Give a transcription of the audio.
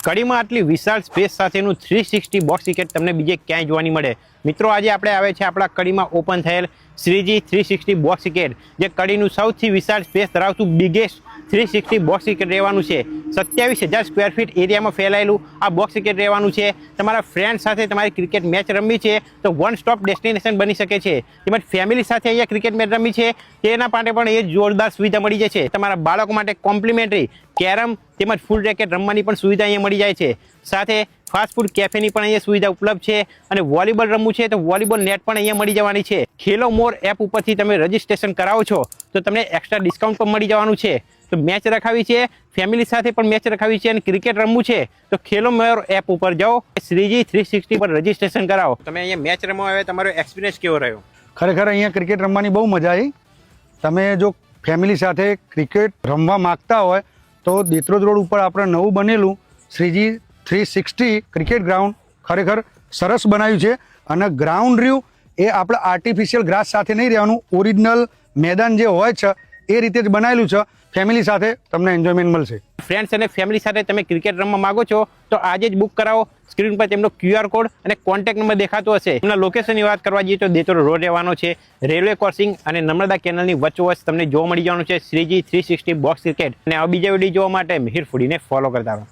કડીમાં આટલી વિશાળ સ્પેસ સાથેનું 360 બોક્સ ક્રિકેટ તમને બીજે ક્યાંય જોવા નહીં મળે। મિત્રો આજે આપણે આવે છે આપણા કડીમાં ઓપન થયેલ શ્રીજી 360 બોક્સ ક્રિકેટ, જે કડીનું સૌથી વિશાળ સ્પેસ ધરાવતું બિગેસ્ટ 360 બોક્સ ક્રિકેટ રહેવાનું છે। 27,000 સ્ક્વેર ફીટ એરિયામાં ફેલાયેલું આ બોક્સ ક્રિકેટ રહેવાનું છે। તમારા ફ્રેન્ડ સાથે તમારી ક્રિકેટ મેચ રમવી છે તો વન સ્ટોપ ડેસ્ટિનેશન બની શકે છે। તેમજ ફેમિલી સાથે અહીંયા ક્રિકેટ મેચ રમવી છે તેના માટે પણ એ જોરદાર સુવિધા મળી જાય છે। તમારા બાળકો માટે કોમ્પ્લિમેન્ટરી કેરમ તેમજ ફૂલ રેકેટ રમવાની પણ સુવિધા અહીંયા મળી જાય છે। સાથે ફાસ્ટ ફૂડ કેફેની પણ અહીંયા સુવિધા ઉપલબ્ધ છે અને વોલીબોલ રમવું છે તો વોલીબોલ નેટ પણ અહીંયા મળી જવાની છે। ખેલો મોર એપ ઉપરથી તમે રજીસ્ટ્રેશન કરાવો છો તો તમને એક્સ્ટ્રા ડિસ્કાઉન્ટ પણ મળી જવાનું છે। તો મેચ રખાવી છે, ફેમિલી સાથે પણ મેચ રખાવી છે અને ક્રિકેટ રમવું છે તો ખેલો મોર એપ ઉપર જાઓ, શ્રીજી 360 પર રજીસ્ટ્રેશન કરાવો। તમે અહીંયા મેચ રમવા આવ્યા, તમારો એક્સપિરિયન્સ કેવો રહ્યો? ખરેખર અહીંયા ક્રિકેટ રમવાની બહુ મજા આવી। તમે જો ફેમિલી સાથે ક્રિકેટ રમવા માગતા હોય તો દેત્રોદ રોડ ઉપર આપણે નવું બનેલું શ્રીજી 360 ક્રિકેટ ગ્રાઉન્ડ ખરેખર સરસ બનાવ્યું છે અને ગ્રાઉન્ડ રહ્યું એ આપણે આર્ટિફિશિયલ ગ્રાસ સાથે નહીં રહેવાનું, ઓરિજિનલ મેદાન જે હોય છે એ રીતે જ બનાવેલું છે। ફેમિલી સાથે તમને એન્જોયમેન્ટ મળશે। ફ્રેન્ડ્સ અને ફેમિલી સાથે તમે ક્રિકેટ રમવા માંગો છો તો આજે જ બુક કરાવો। સ્ક્રીન પર તેમનો QR કોડ અને કોન્ટેક્ટ નંબર દેખાતો હશે। એમના લોકેશનની વાત કરવા જઈએ તો દેત્રોદ રોડ રહેવાનો છે। રેલવે ક્રોસિંગ અને નર્મદા કેનાલની વચ્ચોવચ્ચ તમને જોવા મળી જવાનું છે શ્રીજી 360 બોક્સ ક્રિકેટ। અને આ બીજા વિડીયો જોવા માટે મિહિર ફૂડીને ફોલો કરતા રહો।